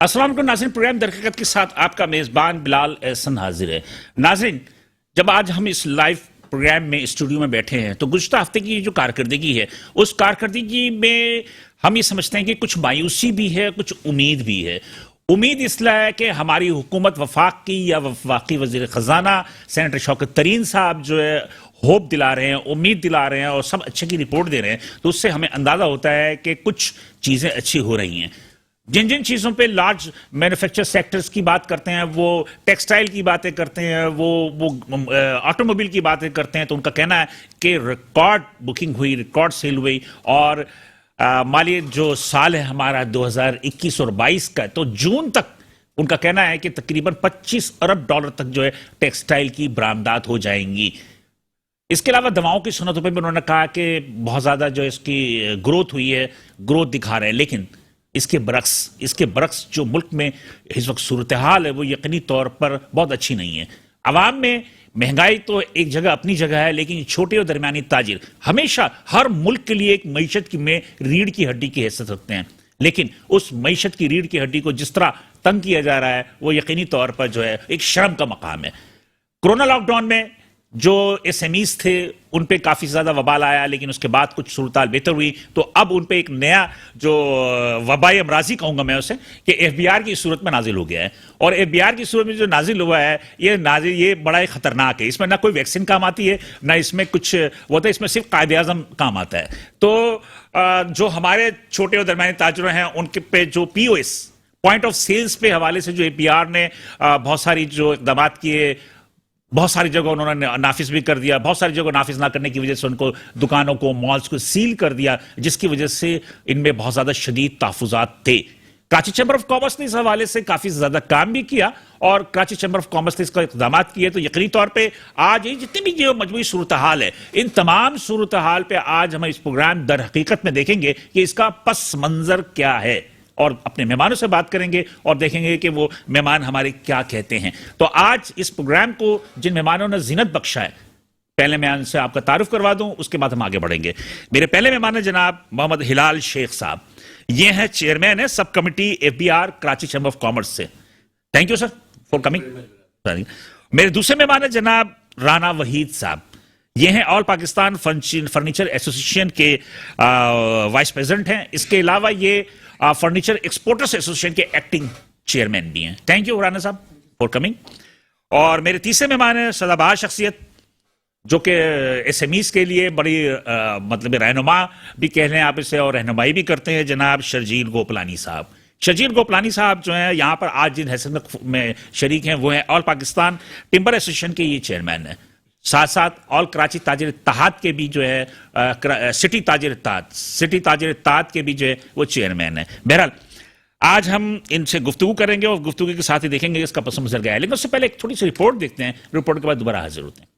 السلام علیکم ناظرین، پروگرام در حقیقت کے ساتھ آپ کا میزبان بلال احسن حاضر ہے۔ ناظرین، جب آج ہم اس لائیو پروگرام میں اسٹوڈیو میں بیٹھے ہیں تو گزشتہ ہفتے کی جو کارکردگی ہے اس کارکردگی میں ہم یہ سمجھتے ہیں کہ کچھ مایوسی بھی ہے، کچھ امید بھی ہے۔ امید اس لیے ہے کہ ہماری حکومت وفاق کی یا وفاقی وزیر خزانہ سینیٹر شوکت ترین صاحب جو ہے ہوپ دلا رہے ہیں، امید دلا رہے ہیں اور سب اچھے کی رپورٹ دے رہے ہیں، تو اس سے ہمیں اندازہ ہوتا ہے کہ کچھ چیزیں اچھی ہو رہی ہیں۔ جن چیزوں پہ لارج مینوفیکچر سیکٹرز کی بات کرتے ہیں، وہ ٹیکسٹائل کی باتیں کرتے ہیں، وہ آٹو موبائل کی باتیں کرتے ہیں، تو ان کا کہنا ہے کہ ریکارڈ بکنگ ہوئی، ریکارڈ سیل ہوئی، اور مالی جو سال ہے ہمارا 2021 اور 22 کا، تو جون تک ان کا کہنا ہے کہ تقریباً $25 ارب تک جو ہے ٹیکسٹائل کی برآمدات ہو جائیں گی۔ اس کے علاوہ دواؤں کی صنعتوں پہ بھی انہوں نے کہا کہ بہت زیادہ جو اس کی گروتھ ہوئی ہے، گروتھ دکھا رہے ہیں، لیکن اس کے برعکس جو ملک میں اس وقت صورتحال ہے وہ یقینی طور پر بہت اچھی نہیں ہے۔ عوام میں مہنگائی تو ایک جگہ اپنی جگہ ہے، لیکن چھوٹے اور درمیانی تاجر ہمیشہ ہر ملک کے لیے ایک معیشت میں ریڑھ کی ہڈی کی حیثیت رکھتے ہیں، لیکن اس معیشت کی ریڑھ کی ہڈی کو جس طرح تنگ کیا جا رہا ہے وہ یقینی طور پر جو ہے ایک شرم کا مقام ہے۔ کورونا لاک ڈاؤن میں جو ایس ایم ایز تھے ان پہ کافی زیادہ وبال آیا، لیکن اس کے بعد کچھ صورتحال بہتر ہوئی، تو اب ان پہ ایک نیا جو وبائی امراضی کہوں گا میں اسے، کہ ایف بی آر کی صورت میں نازل ہو گیا ہے، اور ایف بی آر کی صورت میں جو نازل ہوا ہے یہ بڑا ہی خطرناک ہے۔ اس میں نہ کوئی ویکسین کام آتی ہے، نہ اس میں کچھ وہ تو اس میں صرف قائد اعظم کام آتا ہے۔ تو جو ہمارے چھوٹے اور درمیانی تاجر ہیں ان کے پہ جو P O S point of sales پہ حوالے سے جو ایف بی آر نے بہت ساری جو اقدامات کیے، بہت ساری جگہ انہوں نے نافذ بھی کر دیا، بہت ساری جگہ نافذ نہ کرنے کی وجہ سے ان کو دکانوں کو، مالز کو سیل کر دیا، جس کی وجہ سے ان میں بہت زیادہ شدید تحفظات تھے۔ کراچی چیمبر آف کامرس نے اس حوالے سے کافی زیادہ کام بھی کیا، اور کراچی چیمبر آف کامرس نے اس کا اقدامات کیے، تو یقینی طور پہ آج یہ جتنی بھی جو مجموعی صورتحال ہے، ان تمام صورتحال پہ آج ہم اس پروگرام در حقیقت میں دیکھیں گے کہ اس کا پس منظر کیا ہے، اور اپنے مہمانوں سے بات کریں گے اور دیکھیں گے کہ وہ مہمان ہمارے کیا کہتے ہیں۔ تو آج اس پروگرام کو جن مہمانوں نے زینت بخشا ہے، پہلے میں ان سے آپ کا تعارف کروا دوں، اس کے بعد ہم آگے بڑھیں گے۔ میرے پہلے مہمان ہیں جناب محمد ہلال شیخ صاحب، یہ ہیں چیئرمین ہے sub committee F B R Karachi chamber of commerce سے۔ Thank you sir for coming. میرے دوسرے مہمان ہیں جناب رانا وحید صاحب، یہ ہیں آل پاکستان فرنیچر ایسوسی ایشن کے وائس پریزیڈنٹ ہیں، اس کے علاوہ یہ فرنیچر ایکسپورٹرز ایسوسی ایشن کے ایکٹنگ چیئرمین بھی ہیں۔ تھینک یو رانا صاحب فار کمنگ۔ اور میرے تیسرے مہمان ہیں سدا بہار شخصیت، جو کہ ایس ایم ایز کے لیے بڑی مطلب رہنما بھی کہہ لیں آپ اسے، اور رہنمائی بھی کرتے ہیں، جناب شرجیل گوپلانی صاحب۔ شرجیل گوپلانی صاحب جو ہیں یہاں پر آج جن حیثیت میں شریک ہیں وہ ہیں آل پاکستان ٹمبر ایسوسی ایشن کے یہ چیئرمین ہیں، ساتھ ساتھ آل کراچی تاجر اتحاد کے بھی جو ہے سٹی تاجر اتحاد کے بھی جو ہے وہ چیئرمین ہیں۔ بہرحال آج ہم ان سے گفتگو کریں گے، اور گفتگو کے ساتھ ہی دیکھیں گے اس کا پس منظر کیا ہے، لیکن اس سے پہلے ایک تھوڑی سی رپورٹ دیکھتے ہیں، رپورٹ کے بعد دوبارہ حاضر ہوتے ہیں۔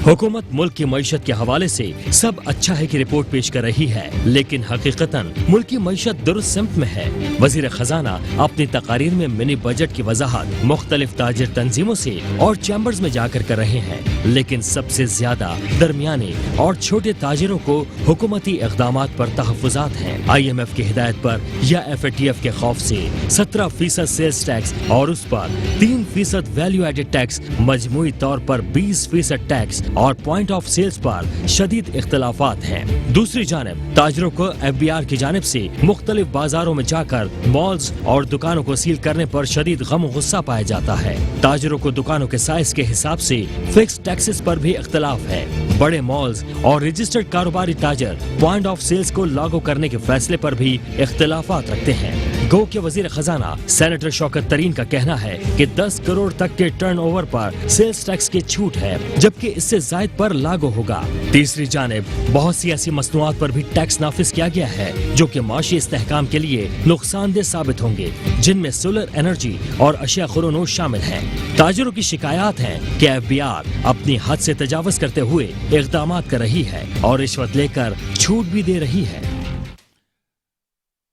حکومت ملک کی معیشت کے حوالے سے سب اچھا ہے کی رپورٹ پیش کر رہی ہے، لیکن حقیقتاً ملک کی معیشت درست سمت میں ہے۔ وزیر خزانہ اپنی تقاریر میں منی بجٹ کی وضاحت مختلف تاجر تنظیموں سے اور چیمبرز میں جا کر رہے ہیں، لیکن سب سے زیادہ درمیانے اور چھوٹے تاجروں کو حکومتی اقدامات پر تحفظات ہیں۔ آئی ایم ایف کی ہدایت پر یا ایف اے ٹی ایف کے خوف سے 17% سیلز ٹیکس اور اس پر 3% ویلیو ایڈڈ ٹیکس، مجموعی طور پر 20% ٹیکس اور پوائنٹ آف سیلز پر شدید اختلافات ہیں۔ دوسری جانب تاجروں کو ایف بی آر کی جانب سے مختلف بازاروں میں جا کر مالز اور دکانوں کو سیل کرنے پر شدید غم و غصہ پایا جاتا ہے۔ تاجروں کو دکانوں کے سائز کے حساب سے فکس ٹیکسز پر بھی اختلاف ہے۔ بڑے مالز اور رجسٹرڈ کاروباری تاجر پوائنٹ آف سیلز کو لاگو کرنے کے فیصلے پر بھی اختلافات رکھتے ہیں۔ گو کہ وزیر خزانہ سینیٹر شوکت ترین کا کہنا ہے کہ 10 کروڑ تک کے ٹرن اوور پر سیلز ٹیکس کی چھوٹ ہے، جبکہ اس سے زائد پر لاگو ہوگا۔ تیسری جانب بہت سی ایسی مصنوعات پر بھی ٹیکس نافذ کیا گیا ہے جو کہ معاشی استحکام کے لیے نقصان دہ ثابت ہوں گے، جن میں سولر انرجی اور اشیاء خرونوش شامل ہیں۔ تاجروں کی شکایات ہیں کہ ایف بی آر اپنی حد سے تجاوز کرتے ہوئے اقدامات کر رہی ہے اور رشوت لے کر چھوٹ بھی دے رہی ہے۔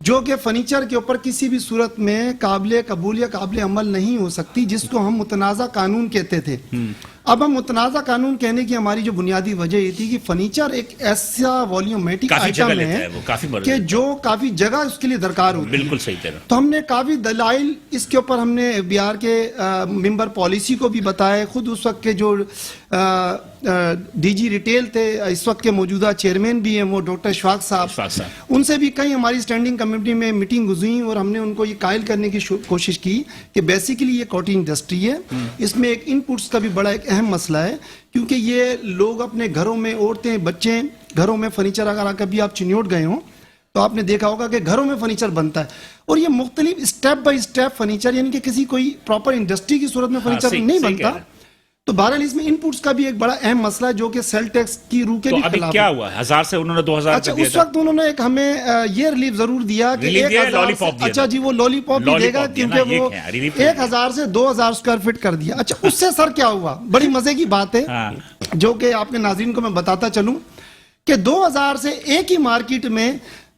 جو کہ فرنیچر کے اوپر کسی بھی صورت میں قابل قبول یا قابل عمل نہیں ہو سکتی، جس کو ہم متنازع قانون کہتے تھے. اب ہم متنازع قانون کہنے کی ہماری جو بنیادی وجہ یہ تھی کہ فرنیچر ایک ایسا والیومیٹک آئٹم ہے کہ جو کافی جگہ اس کے لیے درکار ہوتی ہے. بالکل صحیح کہہ رہا. تو ہم نے کافی دلائل اس کے اوپر ہم نے بہار کے ممبر پالیسی کو بھی بتائے. خود اس وقت کے جو ڈی جی ریٹیل تھے، اس وقت کے موجودہ چیئرمین بھی ہیں وہ ڈاکٹر اشفاق صاحب، ان سے بھی کئی ہماری اسٹینڈنگ کمیٹی میں میٹنگ گزری اور ہم نے ان کو یہ قائل کرنے کی کوشش کی کہ بیسیکلی یہ کاٹن انڈسٹری ہے، اس میں ایک ان پٹس کا بھی بڑا ایک اہم مسئلہ ہے، کیونکہ یہ لوگ اپنے گھروں میں، عورتیں بچے گھروں میں فرنیچر، اگر کبھی آپ چنیوٹ گئے ہوں تو آپ نے دیکھا ہوگا کہ گھروں میں فرنیچر بنتا ہے، اور یہ مختلف اسٹیپ بائی اسٹیپ فرنیچر، یعنی کہ کسی کوئی پراپر انڈسٹری کی صورت میں فرنیچر نہیں بنتا. تو بہرحال اس میں ان پٹس کا بھی ایک بڑا اہم مسئلہ ہے جو کہ سیل ٹیکس کی روح کے بھی خلاف ہے. کیا ہوا 1000 سے انہوں نے 2000 اچھا اس وقت انہوں نے ایک ہمیں یہ ریلیف ضرور دیا کہ 1000، اچھا جی وہ لالی پاپ بھی دے گا کیونکہ وہ 1000 سے 2000 اسکوائر فٹ کر دیا. اچھا اس سے سر کیا ہوا؟ بڑی مزے کی بات ہے جو کہ آپ کے ناظرین کو میں بتاتا چلوں کہ 2000 سے ایک ہی مارکیٹ میں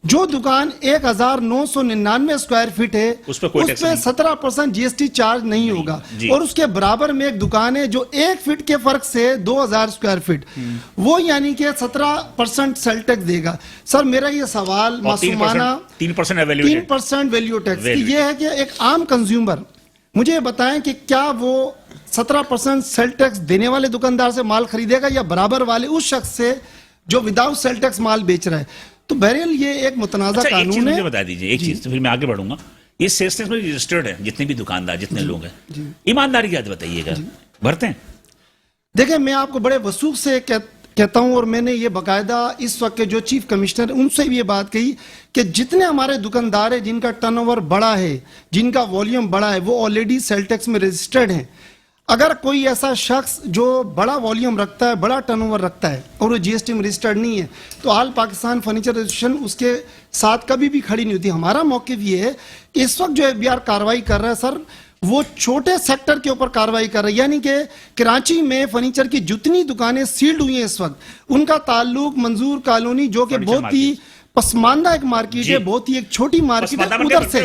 جو دکان 1999 اسکوائر فٹ ہے اس پہ 17% جی ایس ٹی چارج نہیں ہوگا، اور اس کے برابر میں ایک دکان ہے جو 1 فٹ کے فرق سے 2000 اسکوائر فٹ، وہ یعنی کہ 17% سیل ٹیکس دے گا. سر میرا یہ سوال معصومانہ 3% ویلیو ٹیکس یہ ہے کہ ایک عام کنزیومر مجھے بتائیں کہ کیا وہ 17% سیل ٹیکس دینے والے دکاندار سے مال خریدے گا یا برابر والے اس شخص سے جو وداؤٹ سیل ٹیکس مال بیچ رہا ہے؟ تو بہرحال یہ ایک متنازع قانون ہے. مجھے بتا دیجیے ایک چیز، تو پھر میں آگے بڑھوں گا. یہ سیلز ٹیکس میں رجسٹرڈ ہے جتنے بھی دکاندار، جتنے لوگ ہیں، ایمانداری کی بات بتائیے گا، بھرتے ہیں؟ دیکھیں میں آپ کو بڑے وثوق سے کہتا ہوں، اور میں نے یہ باقاعدہ اس وقت کے جو چیف کمشنر ان سے بھی یہ بات کہی کہ جتنے ہمارے دکاندار ہیں جن کا ٹرن اوور بڑا ہے، جن کا والیوم بڑا ہے، وہ آلریڈی سیل ٹیکس میں رجسٹرڈ ہیں. اگر کوئی ایسا شخص جو بڑا والیوم رکھتا ہے، بڑا ٹرن اوور رکھتا ہے اور وہ جی ایس ٹی میں رجسٹرڈ نہیں ہے، تو آل پاکستان فرنیچر ایسوسیشن اس کے ساتھ کبھی بھی کھڑی نہیں ہوتی. ہمارا موقف یہ ہے کہ اس وقت جو ایف بی آر کارروائی کر رہا ہے سر، وہ چھوٹے سیکٹر کے اوپر کارروائی کر رہا ہے. یعنی کہ کراچی میں فرنیچر کی جتنی دکانیں سیلڈ ہوئی ہیں اس وقت، ان کا تعلق منظور کالونی جو کہ بہت ہی پسماندہ ایک مارکیٹ ہے، بہت ہی ایک چھوٹی مارکیٹ ہے، ادھر سے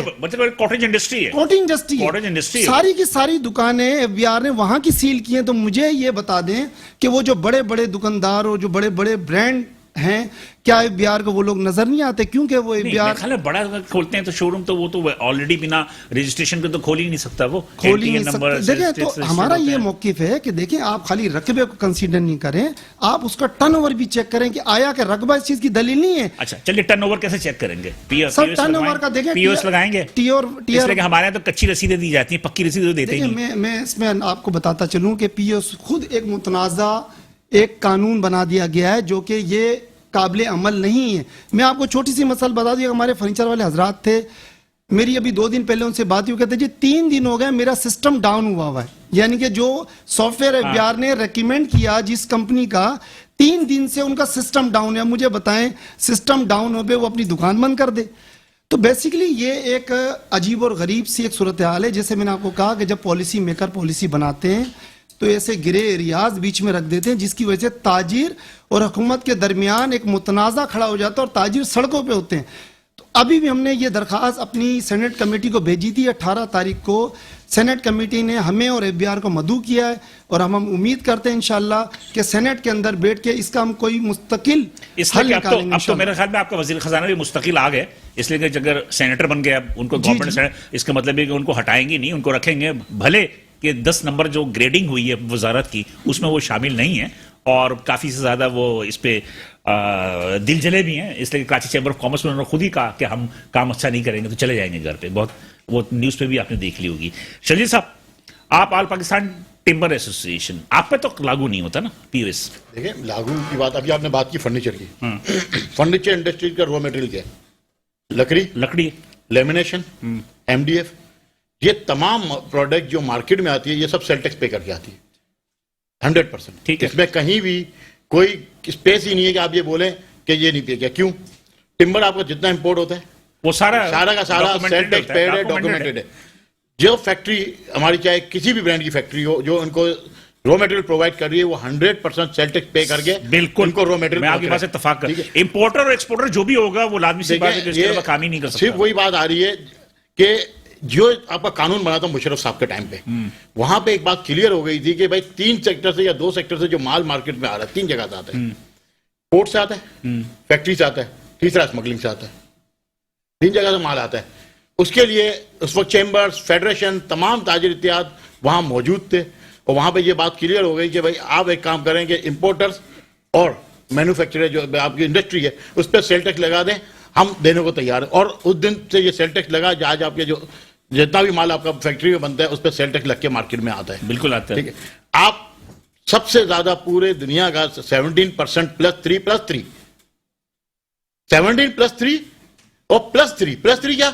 کاٹیج انڈسٹری ہے، کاٹیج انڈسٹری ساری کی ساری دکانیں ایف بی آر نے وہاں کی سیل کی ہیں. تو مجھے یہ بتا دیں کہ وہ جو بڑے بڑے دکاندار اور جو بڑے بڑے برانڈ ہیں، کیا ایف بی آر کو وہ لوگ نظر نہیں آتے؟ کیونکہ وہ ایف بی آر بڑا کھولتے ہیں تو شو روم تو وہ تو آلریڈی بنا رجسٹریشن کے تو کھول ہی نہیں سکتا، وہ کھول ہی نہیں سکتا. دیکھیں تو ہمارا یہ موقف ہے کہ دیکھیں آپ خالی رقبے کو کنسیڈر نہیں کریں، آپ اس کا ٹرن اوور بھی چیک کریں کہ آیا کہ رقبہ اس چیز کی دلیل نہیں ہے. اچھا چلیے ٹرن اوور کیسے چیک کریں گے؟ سر ٹرن اوور کا دیکھیں پی او ایس لگائیں گے، اس لیے کہ ہمارے یہاں تو کچی رسیدیں دی جاتی ہیں، پکی رسیدیں دیتے ہی نہیں. میں اس میں آپ کو بتاتا چلوں کہ پی او ایس خود ایک متنازع ایک قانون بنا دیا گیا ہے جو کہ یہ قابل عمل نہیں ہے. میں آپ کو چھوٹی سی مثال بتا دوں، ہمارے فرنیچر والے حضرات تھے، میری ابھی 2 دن پہلے ان سے بات ہوئی، کہتے جی 3 دن ہو گئے میرا سسٹم ڈاؤن ہوا ہے. یعنی کہ جو software F B R نے ریکمینڈ کیا جس کمپنی کا، 3 دن سے ان کا سسٹم ڈاؤن ہے. مجھے بتائیں سسٹم ڈاؤن ہو پہ وہ اپنی دکان بند کر دے؟ تو بیسیکلی یہ ایک عجیب اور غریب سی ایک صورتحال ہے. جیسے میں نے آپ کو کہا کہ جب پالیسی میکر پالیسی بناتے ہیں تو ایسے گرے ایریاز بیچ میں رکھ دیتے ہیں جس کی وجہ سے تاجر اور حکومت کے درمیان ایک متنازع کھڑا ہو جاتا ہے اور تاجر سڑکوں پہ ہوتے ہیں. تو ابھی بھی ہم نے یہ درخواست اپنی سینٹ کمیٹی کو بھیجی تھی. 18 تاریخ کو سینٹ کمیٹی نے ہمیں اور ایف بی آر کو مدعو کیا ہے، اور ہم امید کرتے ہیں انشاءاللہ کہ سینٹ کے اندر بیٹھ کے اس کا ہم کوئی مستقل حل نکالیں گے. اب تو میرے خیال میں آپ کا وزیر خزانہ بھی مستقل آ گئے، اس لیے کہ اگر سینیٹر بن گئے اب ان کو گورنمنٹ، اس کا مطلب ہے کہ ان کو ہٹائیں گے نہیں، ان کو رکھیں گے. بھلے کہ 10 نمبر جو گریڈنگ ہوئی ہے وزارت کی اس میں وہ شامل نہیں ہے، اور کافی سے زیادہ وہ اس پہ دل جلے بھی ہیں، اس لیے کراچی چیمبر آف کامرس میں انہوں نے خود ہی کہا کہ ہم کام اچھا نہیں کریں گے تو چلے جائیں گے گھر پہ. بہت وہ نیوز پہ بھی آپ نے دیکھ لی ہوگی. شرجیل صاحب، آپ آل پاکستان ٹمبر ایسوسیشن، آپ پہ تو لاگو نہیں ہوتا نا پی او ایس؟ دیکھیں لاگو کی بات، ابھی آپ نے بات کی فرنیچر کی. فرنیچر انڈسٹری کا را مٹیریل کیا ہے؟ لکڑی، لیمینیشن، ایم ڈی ایف، یہ تمام پروڈکٹ جو مارکیٹ میں آتی ہے یہ سب سیل ٹیکس پے کر کے آتی ہے 100%. ٹھیک ہے، اس میں کہیں بھی کوئی اسپیس ہی نہیں ہے کہ آپ یہ بولیں کہ یہ نہیں پے کیا. کیوں؟ ٹمبر آپ کا جتنا امپورٹ ہوتا ہے وہ سارا کا سارا سیل ٹیکس پیڈ ہے، ڈاکومنٹڈ ہے. جو فیکٹری ہماری چاہے کسی بھی برانڈ کی فیکٹری ہو جو ان کو رو میٹیریل پرووائڈ کر رہی ہے وہ 100% سیل ٹیکس پے کر کے بالکل ان کو رو میٹیریل میں آپ کی بات سے اتفاق کر امپورٹر اور ایکسپورٹر جو بھی ہوگا وہ لازمی سی بات ہے کہ اس کے علاوہ کام ہی نہیں کر سکتا. صرف وہی بات آ رہی ہے کہ جو آپ کا قانون بنا تھا مشرف صاحب کے ٹائم پہ وہاں پہ ایک بات کلیئر ہو گئی تھی کہ بھائی 3 سیکٹر سے یا 2 سیکٹر سے جو مال مارکیٹ میں آ رہا ہے 3 جگہ سے آتا ہے, پورٹ سے آتا ہے, فیکٹری سے آتا ہے, تیسرا اسمگلنگ سے آتا ہے. 3 جگہ سے مال آتا ہے. اس کے لیے اس وقت چیمبرز, فیڈریشن, تمام تاجر اتحاد وہاں موجود تھے اور وہاں پہ یہ بات کلیئر ہو گئی کہ بھائی آپ ایک کام کریں کہ امپورٹرز اور مینوفیکچرر جو آپ کی انڈسٹری ہے اس پہ سیل ٹیکس لگا دیں, ہم دینے کو تیار ہیں. اور اس دن سے یہ سیل ٹیکس لگا آج آپ کے جو جتنا بھی مال آپ کا فیکٹری میں بنتا ہے اس پہ سیل ٹیکس لگ کے مارکیٹ میں آتا ہے. بالکل آتا ہے. ٹھیک ہے, آپ سب سے زیادہ پورے دنیا کا 17% +3 17 +3 اور +3 کیا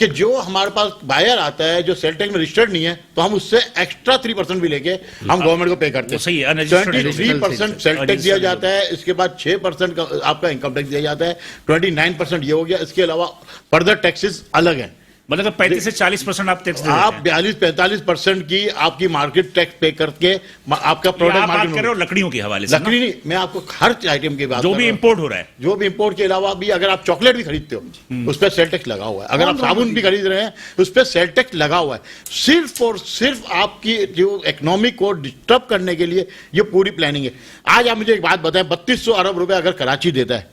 کہ جو ہمارے پاس بائر آتا ہے جو سیل ٹیکس میں رجسٹرڈ نہیں ہے تو ہم اس سے ایکسٹرا 3% بھی لے کے ہم گورنمنٹ کو پے کرتے ہیں. 23% سیل ٹیکس دیا جاتا ہے, اس کے بعد 6% کا آپ کا انکم ٹیکس دیا جاتا ہے, 29% یہ ہو گیا. اس کے علاوہ فردر ٹیکسز الگ ہیں, مطلب 35 سے 40% آپ ٹیکس دے آپ 42-45% کی آپ کی مارکیٹ ٹیکس پے کر کے آپ کا پروڈکٹ بات کر رہے ہو لکڑیوں کے حوالے سے. لکڑی نہیں, میں آپ کو ہر آئٹم کی بات جو بھی امپورٹ ہو رہا ہے, جو بھی امپورٹ کے علاوہ بھی اگر آپ چاکلیٹ بھی خریدتے ہو اس پہ سیل ٹیکس لگا ہوا ہے. اگر آپ صابن بھی خرید رہے ہیں اس پہ سیل ٹیکس لگا ہوا ہے. صرف اور صرف آپ کی جو اکنامی کو ڈسٹرب کرنے کے لیے یہ پوری پلاننگ ہے. آج آپ مجھے ایک بات بتائیں, 3200 ارب روپے اگر کراچی دیتا ہے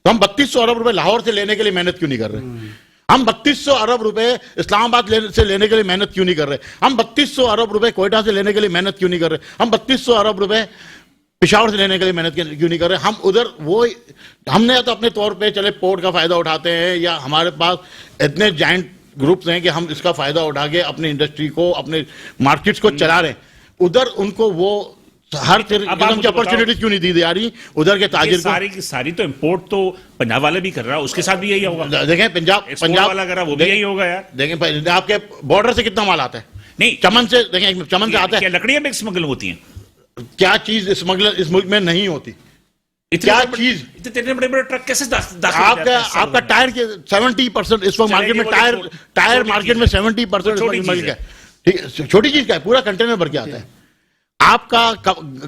تو ہم 3200 ارب روپے لاہور سے لینے کے لیے محنت کیوں نہیں کر رہے؟ ہم 3200 ارب روپے اسلام آباد سے لینے کے لیے محنت کیوں نہیں کر رہے؟ ہم 3200 ارب روپے کوئٹہ سے لینے کے لیے محنت کیوں نہیں کر رہے؟ ہم 3200 ارب روپے پشاور سے لینے کے لیے محنت کیوں نہیں کر رہے؟ ہم ادھر وہ ہم نے تو اپنے طور پہ چلے پورٹ کا فائدہ اٹھاتے ہیں یا ہمارے پاس اتنے جائنٹ گروپس ہیں کہ ہم اس کا فائدہ اٹھا کے اپنی انڈسٹری کو اپنے مارکیٹس کو چلا رہے ہیں. ادھر ان کو وہ ہر قسم کی اپرچونٹیز کیوں نہیں دی جا رہی ادھر کے تاجر کو؟ ساری کی ساری تو امپورٹ تو پنجاب والا بھی کر رہا ہے, اس کے ساتھ بھی یہی ہوگا. دیکھیں پنجاب والا کر رہا وہ بھی یہی ہوگا یار. دیکھیں آپ کے بارڈر سے کتنا مال آتا ہے؟ نہیں چمن سے, دیکھیں چمن سے آتا ہے. کیا لکڑیاں بھی اسمگل ہوتی ہیں؟ کیا چیز اسمگلر اس ملک میں نہیں ہوتی؟ کیا چیز اتنے بڑے بڑے ٹرک کیسے آپ کا ٹائر کے 70% اس وقت مارکیٹ میں ٹائر مارکیٹ میں 70% ملک ہے. ٹھیک ہے, چھوٹی چیز کا ہے, پورا کنٹینر بھر کے آتا ہے. آپ کا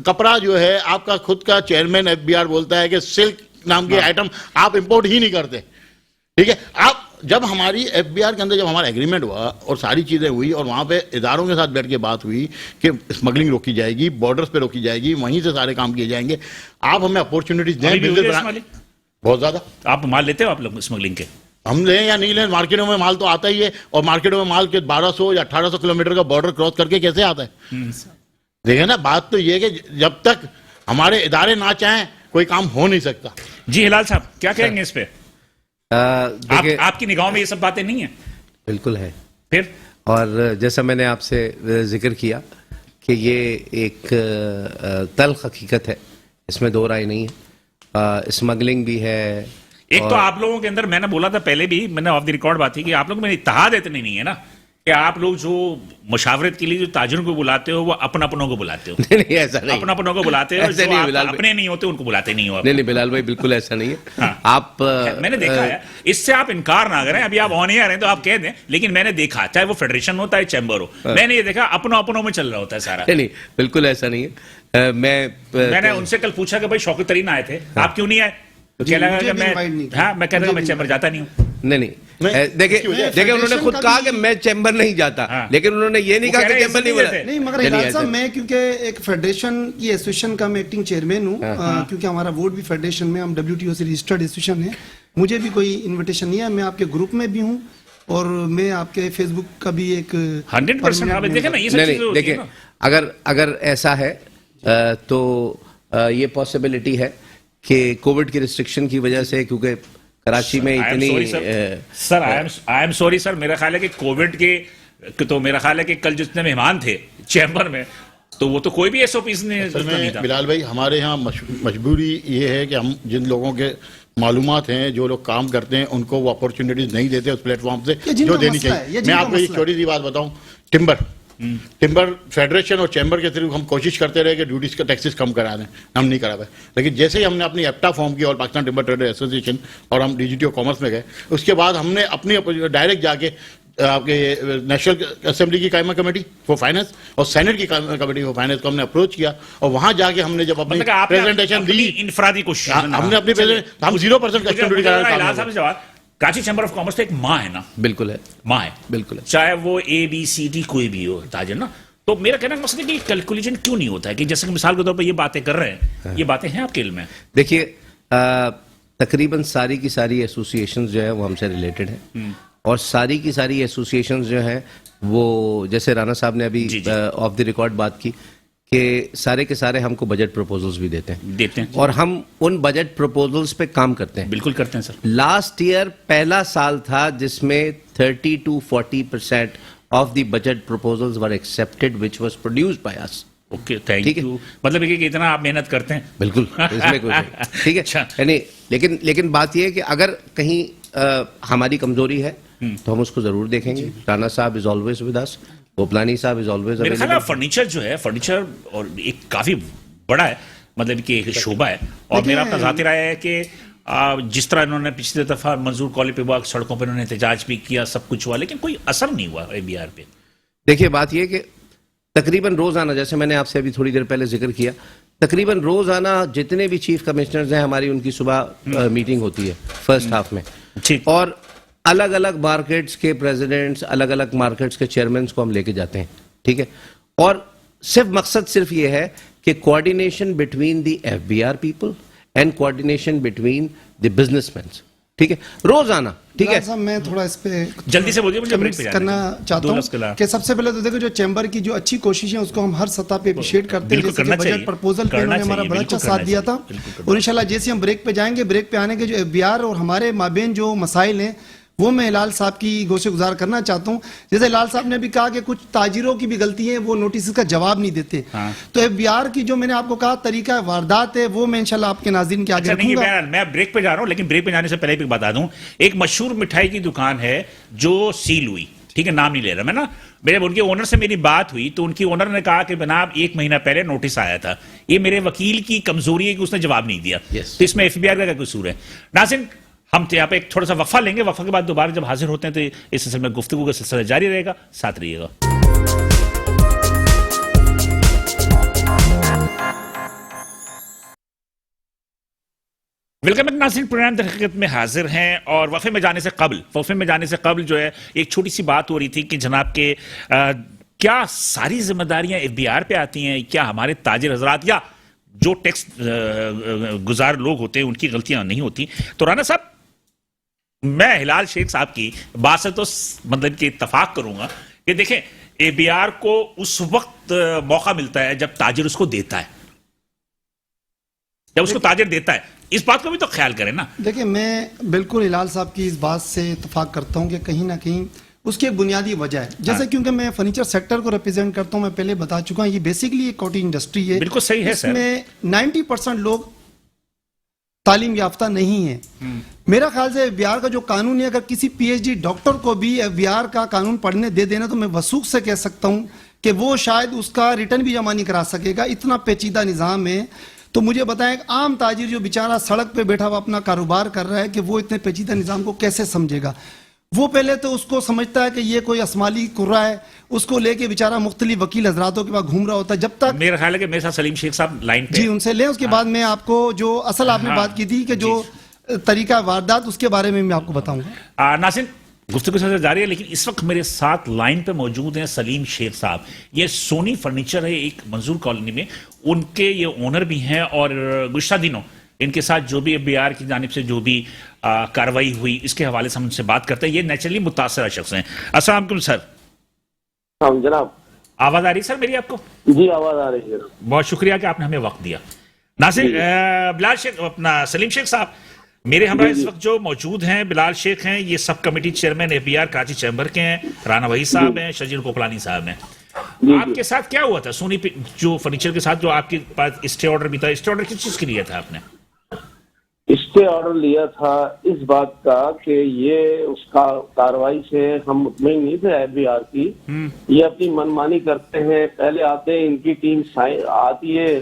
کپڑا جو ہے آپ کا خود کا چیئرمین FBR بولتا ہے کہ سلک نام کی آئٹم آپ امپورٹ ہی نہیں کرتے. ٹھیک ہے, آپ جب ہماری FBR کے اندر جب ہمارا ایگریمنٹ ہوا اور ساری چیزیں ہوئی اور وہاں پہ اداروں کے ساتھ بیٹھ کے بات ہوئی کہ اسمگلنگ روکی جائے گی, بارڈرز پہ روکی جائے گی, وہیں سے سارے کام کیے جائیں گے, آپ ہمیں اپورچونیٹیز دیں. بہت زیادہ آپ مال لیتے ہو آپ لوگ اسمگلنگ کے؟ ہم لیں یا نہیں لیں, مارکیٹوں میں مال تو آتا ہی ہے, اور مارکیٹوں میں مال کے 1200 یا 1800 کلومیٹر کا بارڈر کراس کر کے کیسے آتا ہے؟ دیکھیں نا, بات تو یہ کہ جب تک ہمارے ادارے نہ چاہیں کوئی کام ہو نہیں سکتا. جی ہلال صاحب کیا کہیں گے اس پہ؟ آپ کی نگاہوں میں یہ سب باتیں نہیں ہیں؟ بالکل ہے. پھر اور جیسا میں نے آپ سے ذکر کیا کہ یہ ایک تلخ حقیقت ہے, اس میں دو رائے نہیں ہے. اسمگلنگ بھی ہے. ایک تو آپ لوگوں کے اندر میں نے بولا تھا پہلے بھی, میں نے آف دی ریکارڈ بات تھی کہ آپ لوگوں میں اتحاد اتنے نہیں ہے نا کہ آپ لوگ جو مشاورت کے لیے جو تاجروں کو بلاتے ہو وہ اپنوں کو بلاتے ہو. نہیں ایسا نہیں, اپنوں کو بلاتے ہو, جو اپنے نہیں ہوتے ان کو بلاتے نہیں ہو. نہیں بلال بھائی بالکل ایسا نہیں ہے. آپ میں نے دیکھا ہے, اس سے آپ انکار نہ کریں, ابھی آپ آن ایئر ہیں تو آپ کہہ دیں, لیکن میں نے دیکھا چاہے وہ فیڈریشن ہوتا ہے چیمبر ہو, میں نے یہ دیکھا اپنوں میں چل رہا ہوتا ہے سارا. نہیں بالکل ایسا نہیں ہے. میں نے ان سے کل پوچھا کہ بھائی شوکت ترین آئے تھے, آپ کیوں نہیں آئے؟ میں کہتا ہوں میں چیمبر جاتا نہیں ہوں. نہیں دیکھیں انہوں نے خود کہا کہ میں چیمبر نہیں جاتا, لیکن انہوں نے یہ نہیں کہا کہ چیمبر نہیں بولا. نہیں مگر ہلال صاحب میں کیونکہ ایک فیڈریشن کی ایسوسیشن کا میں ایکٹنگ چیئرمین ہوں, کیونکہ ہمارا بورڈ بھی فیڈریشن میں, ہم WTO سے رجسٹرڈ ایسوسیشن ہے, مجھے بھی کوئی انویٹیشن نہیں ہے. میں آپ کے گروپ میں بھی ہوں اور میں آپ کے فیس بک کا بھی ایک 100%. دیکھیں اگر ایسا ہے تو یہ پاسبلٹی ہے کہ کووڈ کی ریسٹرکشن کی وجہ سے, کیونکہ کراچی میں اتنی سر آئی ایم سوری سر, میرا خیال ہے کہ کووڈ کے تو میرا خیال ہے کہ کل جتنے مہمان تھے چیمبر میں تو وہ تو کوئی بھی SOPs نہیں تھا. بلال بھائی ہمارے یہاں مجبوری یہ ہے کہ ہم جن لوگوں کے معلومات ہیں, جو لوگ کام کرتے ہیں, ان کو وہ اپورچونیٹیز نہیں دیتے اس پلیٹ فارم سے جو دینی چاہیے. میں آپ کو ایک چھوٹی سی بات بتاؤں, ٹمبر فیڈریشن اور چیمبر کے تھرو ہم کوشش کرتے رہے کہ ڈیوٹیز کا ٹیکسز کم کرا دیں, ہم نہیں کرا پائے. لیکن جیسے ہی ہم نے اپنی ایپٹا فارم کی اور پاکستان ٹمبر ٹریڈر ایسوسیشن اور ہم DGTO کامرس میں گئے, اس کے بعد ہم نے اپنی ڈائریکٹ جا کے آپ کے نیشنل اسمبلی کی قائمہ کمیٹی فور فائنانس اور سینٹ کی قائمہ کمیٹی فور فائنانس کو ہم نے اپروچ کیا اور وہاں جا کے ہم نے جب اپنی پریزنٹیشن دی انفرادی کوشش ہم نے اپنی ہم 0% کسٹم ڈیوٹی کا کراچی چیمبر آف کامرس تو ایک ماں ہے نا, بالکل ہے, ماں ہے, بالکل ہے. چاہے وہ ABCD کوئی بھی ہو تاجر نا. تو میرا کہنا ہے مقصد ہے کہ کیلکولیشن کیوں نہیں ہوتا ہے کہ جیسے کہ مثال کے طور پہ یہ باتیں کر رہے ہیں, یہ باتیں ہیں آپ کے علم میں؟ دیکھیے تقریباً ساری کی ساری ایسوسیشنز جو ہے وہ ہم سے ریلیٹڈ ہیں اور ساری کی ساری ایسوسیشنز جو ہیں وہ جیسے رانا صاحب نے ابھی آف دی ریکارڈ بات کی کہ سارے کے سارے ہم کو بجٹ پروپوزلز بھی دیتے ہیں اور ہم ان بجٹ پروپوزلز پہ کام کرتے ہیں. بالکل کرتے ہیں سر. لاسٹ ایئر پہلا سال تھا جس میں 30 to 40% of the budget proposals were accepted which was produced by us. Okay, thank you. مطلب یہ کہ اتنا آپ محنت کرتے ہیں. بالکل, اس میں کوئی ٹھیک ہے, یعنی لیکن بات یہ ہے کہ اگر کہیں ہماری کمزوری ہے تو ہم اس کو ضرور دیکھیں گے. رانا صاحب از آلویز ود اس, گوپلانی صاحب از آلویز میرے خیال میں فرنیچر جو ہے, فرنیچر اور ایک کافی بڑا ہے, مطلب کہ ایک شعبہ ہے. اور میرا اپنا ذاتی رائے ہے کہ جس طرح انہوں نے پچھلی دفعہ منظور کالج پہ سڑکوں پہ انہوں نے احتجاج بھی کیا, سب کچھ ہوا, لیکن کوئی اثر نہیں ہوا ABR پہ. دیکھیے بات یہ کہ تقریباً روزانہ, جیسے میں نے آپ سے ابھی تھوڑی دیر پہلے ذکر کیا, تقریباً روزانہ جتنے بھی چیف کمشنرز ہیں ہماری ان کی صبح میٹنگ ہوتی ہے فرسٹ ہاف میں, اور الگ الگ مارکیٹس کے پریزیڈنٹس, الگ الگ مارکیٹس کے چیئرمینس کو ہم لے کے جاتے ہیں. ٹھیک ہے, اور مقصد صرف یہ ہے کہ coordination between the FBR people and coordination between the business means. ٹھیک ہے, روزانہ. ٹھیک ہے, میں تھوڑا اس پہ جلدی سے بولیے, مجھے بریک پہ کرنا چاہتا ہوں کہ سب سے پہلے تو دیکھو جو چیمبر کی جو اچھی کوشش ہے اس کو ہم ہر سطح پہ اپریشیٹ کرتے ہیں. جیسے کہ بجٹ پرپوزل پہ انہوں نے ہمارا بڑا اچھا ساتھ دیا تھا, اور انشاءاللہ جیسے ہم بریک پہ جائیں گے, بریک پہ آنے کے جو FBR اور ہمارے مابین جو مسائل ہیں وہ میں ہلال صاحب کی گوشے گزار کرنا چاہتا ہوں. جیسے ہلال صاحب نے بھی کہا کہ کچھ تاجروں کی بھی غلطی ہے, وہ نوٹس کا جواب نہیں دیتے. تو FBR کی جو میں نے آپ کو کہا طریقہ واردات ہے وہ میں انشاءاللہ آپ کے ناظرین کے آگے رکھوں گا. میں بریک پہ جا رہا ہوں, لیکن بریک پہ جانے سے پہلے بھی بتا دوں, ایک مشہور مٹھائی کی دکان ہے جو سیل ہوئی, ٹھیک ہے, نام نہیں لے رہا میں نا, میرے ان کے اونر سے میری بات ہوئی تو ان کی اونر نے کہا کہ جناب 1 مہینہ پہلے نوٹس آیا تھا. یہ میرے وکیل کی کمزوری ہے کہ اس نے جواب نہیں دیا, تو اس میں FBR کا کیا قصور ہے. ناظرین, ہم یہاں پہ ایک تھوڑا سا وقفہ لیں گے, وقفہ کے بعد دوبارہ جب حاضر ہوتے ہیں تو اس سلسلے میں گفتگو کا سلسلہ جاری رہے گا, ساتھ رہیے گا. ویلکم بیک ناظرین, پروگرام در حقیقت میں حاضر ہیں, اور وقفے میں جانے سے قبل جو ہے ایک چھوٹی سی بات ہو رہی تھی کہ جناب کے کیا ساری ذمہ داریاں FBR پہ آتی ہیں, کیا ہمارے تاجر حضرات یا جو ٹیکس گزار لوگ ہوتے ہیں ان کی غلطیاں نہیں ہوتی. تو رانا صاحب, میں ہلال شیخ صاحب کی بات سے تو مطلب کہ اتفاق کروں گا کہ دیکھیں ABR کو اس وقت موقع ملتا ہے جب تاجر اس کو دیتا ہے, جب اس کو تاجر دیتا ہے. اس بات کو بھی تو خیال کریں نا. دیکھیں میں بالکل ہلال صاحب کی اس بات سے اتفاق کرتا ہوں کہ کہیں نہ کہیں اس کی ایک بنیادی وجہ ہے. جیسے کیونکہ میں فرنیچر سیکٹر کو ریپرزینٹ کرتا ہوں, میں پہلے بتا چکا ہوں, یہ بیسیکلی ایک کوٹی انڈسٹری ہے. بالکل صحیح ہے سر. اس میں 90% لوگ تعلیم یافتہ نہیں ہیں. میرا خیال سے FBR کا جو قانون ہے, اگر کسی PhD ڈاکٹر کو بھی FBR کا قانون پڑھنے دے دینا تو میں وثوق سے کہہ سکتا ہوں کہ وہ شاید اس کا ریٹرن بھی جمع نہیں کرا سکے گا, اتنا پیچیدہ نظام ہے. تو مجھے بتائیں ایک عام تاجر جو بیچارہ سڑک پہ بیٹھا ہوا اپنا کاروبار کر رہا ہے کہ وہ اتنے پیچیدہ نظام کو کیسے سمجھے گا. وہ پہلے تو اس کو سمجھتا ہے کہ یہ کوئی اسمالی کرا ہے, اس کو لے کے بیچارہ مختلف وکیل حضراتوں کے پاس گھوم رہا ہوتا ہے. جب تک میرا خیال ہے کہ میرے ساتھ سلیم شیخ صاحب لائن پہ, جی ان سے لیں, اس کے بعد میں آپ کو جو اصل آپ نے بات کی تھی کہ جو طریقہ واردات اس کے بارے میں آپ کو بتاؤں گا. ناظرین, گفتگو سے جاری ہے, لیکن اس وقت میرے ساتھ لائن پہ موجود ہیں سلیم شیخ صاحب. یہ سونی فرنیچر ہے ایک منظور کالونی میں, ان کے یہ اونر بھی ہیں, اور گزشتہ دنوں ان کے ساتھ جو بھی FBR کی جانب سے جو بھی کاروائی ہوئی اس کے حوالے سے ہم ان سے بات کرتے ہیں. یہ نیچرلی متاثرہ شخص ہیں. السلام علیکم سر. ہاں جناب, آواز آ رہی سر میری آپ کو؟ جی آواز آ رہی ہے. بہت شکریہ کہ آپ نے ہمیں وقت دیا. ناصر, بلال شیخ, اپنا سلیم شیخ صاحب میرے ہمراہ اس وقت جو موجود ہیں, بلال شیخ ہیں, یہ sub committee chairman FBR Karachi chamber کے ہیں, رانا وحید صاحب ہیں, شجیر گوپلانی صاحب ہیں. آپ کے ساتھ کیا ہوا تھا سونی جو فرنیچر کے ساتھ, جو آپ کے پاس اسٹے آرڈر بھی تھا, اسٹے آرڈر کس چیز کے لیے تھا آپ نے؟ اسٹے آرڈر لیا تھا اس بات کا کہ یہ اس کا کاروائی سے ہم مطمئن نہیں تھے FBR کی. یہ اپنی منمانی کرتے ہیں, پہلے آتے ہیں ان کی ٹیم آتی ہے,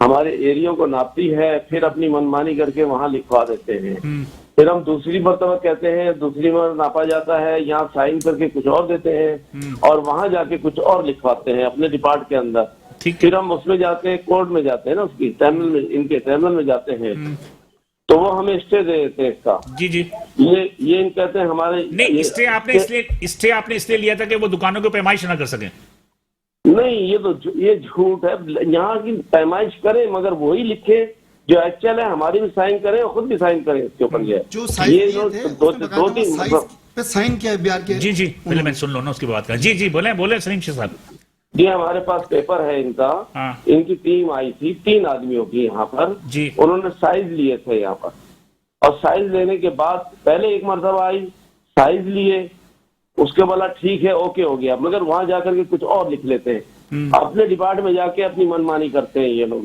ہمارے ایریوں کو ناپتی ہے, پھر اپنی منمانی کر کے وہاں لکھوا دیتے ہیں. پھر ہم دوسری مرتبہ کہتے ہیں، دوسری مرتبہ ناپا جاتا ہے، یہاں سائن کر کے کچھ اور دیتے ہیں اور وہاں جا کے کچھ اور لکھواتے ہیں اپنے ڈپارٹ کے اندر. پھر ہم اس میں جاتے ہیں، کورٹ میں جاتے ہیں نا، اس کی ٹرمینل میں، ان کے ٹرمینل میں جاتے ہیں تو وہ ہمیں اسٹے دے دیتے ہیں اس کا. جی جی یہ ان کہتے ہیں ہمارے نہیں، اسٹے آپ نے اس لیے لیا تھا کہ وہ دکانوں کو پیمائش نہ کر سکیں. نہیں، یہ جھوٹ ہے. یہاں کی پیمائش کریں مگر وہی لکھے جو ایکچوئل ہے، ہماری بھی سائن کریں اور خود بھی سائن کریں اس کے اوپر. جو سائن کیا بیار کے. جی پہلے میں سن لو نا اس کی بات کر. جی بولیں سلیم شاہ صاحب. جی ہمارے پاس پیپر ہے ان کا. ان کی ٹیم آئی تھی 3 آدمیوں کی یہاں پر. جی انہوں نے سائز لیے تھے یہاں پر، اور سائز لینے کے بعد پہلے ایک مرتبہ آئی، سائز لیے، اس کے بولا ٹھیک ہے اوکے ہو گیا، مگر وہاں جا کر کے کچھ اور لکھ لیتے ہیں. اپنے ڈپارٹ میں جا کے اپنی منمانی کرتے ہیں یہ لوگ.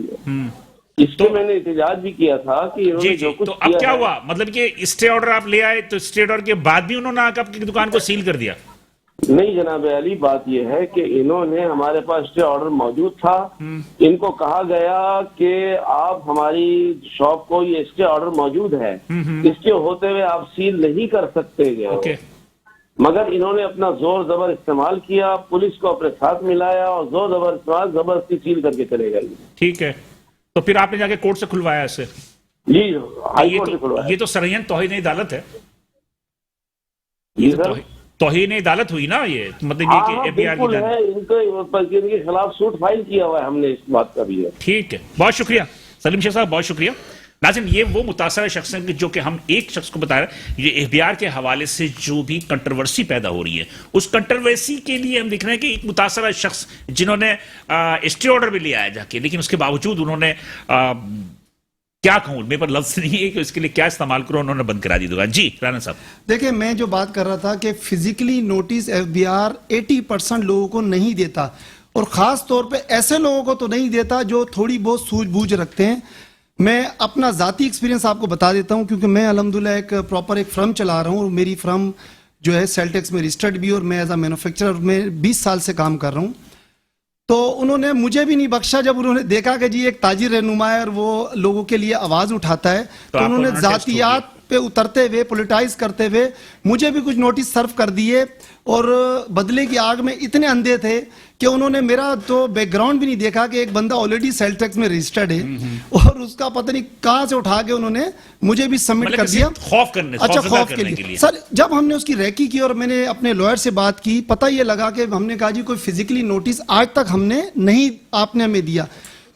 اس پہ میں نے احتجاج بھی کیا تھا کہ جی تو اب کیا ہوا؟ مطلب کہ اسٹے آرڈر آپ لے آئے تو اسٹے آرڈر کے بعد بھی انہوں نے آ کے آپ کی دکان کو سیل کر دیا؟ نہیں جناب علی، بات یہ ہے کہ انہوں نے، ہمارے پاس اسٹے آرڈر موجود تھا، ان کو کہا گیا کہ آپ ہماری شاپ کو یہ اسٹے آرڈر موجود ہے، اس کے ہوتے ہوئے آپ سیل نہیں کر سکتے گئے. مگر انہوں نے اپنا زور زبر استعمال کیا، پولیس کو اپنے ساتھ ملایا اور زور زبر استعمال زبردستی سیل کر کے چلے گئے. ٹھیک ہے، تو پھر آپ نے جا کے کورٹ سے کھلوایا اسے؟ جی ہائی کورٹ سے کھلوایا. یہ تو سرعین توہین عدالت ہے. جی سر، توہین عدالت ہوئی نا یہ، مطلب یہ کہ بالکل ہے. ان کے خلاف سوٹ فائل کیا ہوا ہے ہم نے اس بات کا بھی ہے. ٹھیک ہے، بہت شکریہ سلیم شاہ صاحب، بہت شکریہ. ناظرین، یہ وہ متاثرہ شخص ہیں جو کہ ہم ایک شخص کو بتا رہے ہیں. یہ احبیار کے حوالے سے جو بھی کنٹروورسی پیدا ہو رہی ہے، اس کنٹروورسی کے لیے ہم دیکھ رہے ہیں کہ ایک متاثرہ شخص جنہوں نے اسٹے آرڈر بھی لیا ہے جا کے، لیکن اس کے باوجود انہوں نے کیا کہوں، میرے پر لفظ نہیں ہے کہ اس کے لیے کیا استعمال کرو، انہوں نے بند کرا دی دکان. جی رانا صاحب. دیکھیں، میں جو بات کر رہا تھا کہ physically notice F B R 80% لوگوں کو نہیں دیتا، اور خاص طور پہ ایسے لوگوں کو تو نہیں دیتا جو تھوڑی بہت سوجھ بوجھ رکھتے ہیں. میں اپنا ذاتی ایکسپیرینس آپ کو بتا دیتا ہوں، کیونکہ میں الحمدللہ ایک پراپر ایک فرم چلا رہا ہوں، اور میری فرم جو ہے سیل ٹیکس میں رجسٹرڈ بھی، اور میں ایز اے مینوفیکچرر میں 20 سال سے کام کر رہا ہوں. تو انہوں نے مجھے بھی نہیں بخشا. جب انہوں نے دیکھا کہ جی ایک تاجر رہنما ہے اور وہ لوگوں کے لیے آواز اٹھاتا ہے، تو انہوں نے ذاتیات پہ اترتے ہوئے، پولیٹائز کرتے ہوئے مجھے بھی کچھ نوٹس سرو کر دیے، اور بدلے کی آگ میں اتنے اندھے تھے کہ انہوں نے میرا تو بیک گراؤنڈ بھی نہیں دیکھا کہ ایک بندہ آلریڈی سیل ٹیکس میں رجسٹرڈ ہے، اور اس کا پتہ نہیں کہاں سے اٹھا کے انہوں نے مجھے بھی سبمٹ کر دیا. خوف کرنے، اچھا، خوف کے لیے. سر جب ہم نے اس کی ریکی کی اور میں نے اپنے لوئر سے بات کی، پتہ یہ لگا کہ ہم نے کہا جی کوئی فزیکلی نوٹس آج تک ہم نے نہیں، آپ نے ہمیں دیا.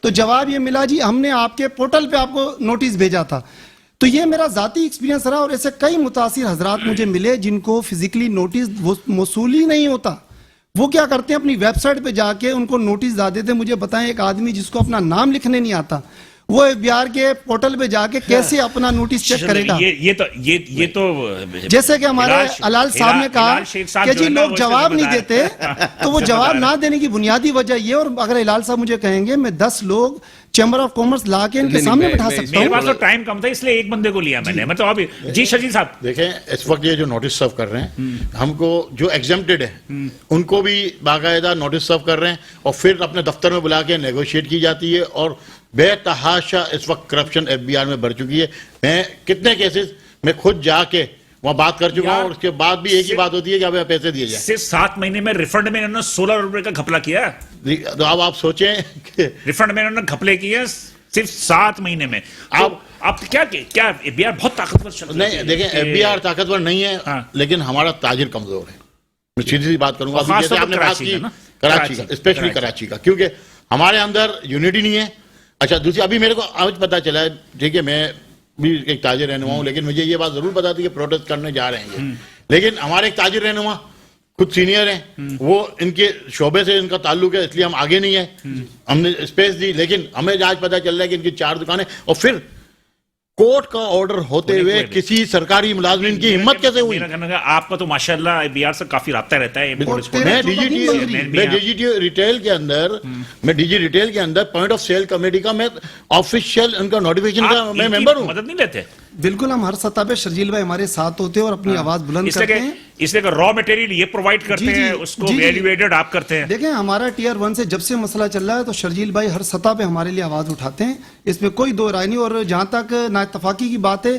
تو جواب یہ ملا جی ہم نے آپ کے پورٹل پہ آپ کو نوٹس بھیجا تھا. تو یہ میرا ذاتی ایکسپیرینس رہا، اور ایسے کئی متاثر حضرات مجھے ملے جن کو فزیکلی نوٹس موصول ہی نہیں ہوتا. وہ کیا کرتے ہیں، اپنی ویب سائٹ پہ جا کے ان کو نوٹس لا دیتے. مجھے بتائیں، ایک آدمی جس کو اپنا نام لکھنے نہیں آتا، وہ بہار کے پورٹل پہ جا کے کیسے اپنا نوٹس چیک کرے گا؟ یہ تو جیسے کہ ہمارے علال صاحب نے کہا کہ جی لوگ جواب نہیں دیتے، تو وہ جواب نہ دینے کی بنیادی وجہ یہ، اور اگر علال صاحب مجھے کہیں گے میں 10 لوگ چیمبر آف کامرس لا کے ان کے سامنے بٹھا سکتا ہوں. میرے پاس تو ٹائم کم تھا، اس لیے ایک بندے کو لیا میں نے. میں تو ابھی جی شجیل صاحب دیکھیں، اس وقت یہ جو نوٹس سرو کر رہے ہیں، ہم کو جو ایگزمپٹڈ ہے ان کو بھی باقاعدہ نوٹس سرو کر رہے ہیں، اور پھر اپنے دفتر میں بلا کے نیگوشیٹ کی جاتی ہے. اور بے تحاشا اس وقت کرپشن ایف بی آر میں بڑھ چکی ہے. میں کتنے کیسز میں خود جا کے وہاں بات کر چکا ہوں، اور اس کے بعد بھی ایک ہی بات ہوتی ہے کہ ہمیں پیسے دیے جائیں. صرف 7 مہینے میں ریفنڈ میں انہوں نے 16 روپے کا گھپلا کیا. تو اب آپ سوچیں کہ ریفنڈ میں انہوں نے گھپلے کیے صرف 7 مہینے میں. آپ کیا ایف بی آر بہت طاقتور شخص نہیں. دیکھیں، ایف بی آر طاقتور نہیں ہے، لیکن ہمارا تاجر کمزور ہے. میں سیدھی سی بات کروں گا، جیسے آپ نے بات کی کراچی کا، اسپیشلی کراچی کا، کیونکہ ہمارے اندر یونٹی نہیں ہے. اچھا، دوسری ابھی میرے کو آج پتا چلا ہے، ٹھیک ہے میں بھی ایک تاجر رہنما ہوں، لیکن مجھے یہ بات ضرور پتا تھی کہ پروٹیسٹ کرنے جا رہے ہیں. لیکن ہمارے ایک تاجر رہنما خود سینئر ہیں، وہ ان کے شعبے سے ان کا تعلق ہے، اس لیے ہم آگے نہیں ہیں، ہم نے اسپیس دی. لیکن ہمیں آج پتا چل رہا ہے کہ ان کی 4 دکانیں، اور پھر کورٹ کا آرڈر ہوتے ہوئے کسی سرکاری ملازمین کی ہمت کیسے ہوئی؟ آپ کا تو ماشاءاللہ ایف بی آر سے کافی رابطہ رہتا ہے. میں ڈی جی ریٹیل کے اندر پوائنٹ آف سیل کمیٹی کا میں آفیشیل ان کا نوٹیفیکیشن کا میں ممبر ہوں. مدد نہیں لیتے؟ بالکل، ہم ہر سطح پہ شرجیل بھائی ہمارے ساتھ ہوتے ہیں اور اپنی آواز بلند کرتے ہیں. اس لیے کہ را مٹیریل یہ پرووائڈ کرتے ہیں، اس کو ویلیویٹڈ آپ کرتے ہیں. دیکھیں، ہمارا ٹیئر 1 سے جب سے مسئلہ چل رہا ہے تو شرجیل بھائی ہر سطح پہ ہمارے لیے آواز اٹھاتے ہیں، اس میں کوئی دو رائے نہیں. اور جہاں تک نا اتفاقی کی بات ہے،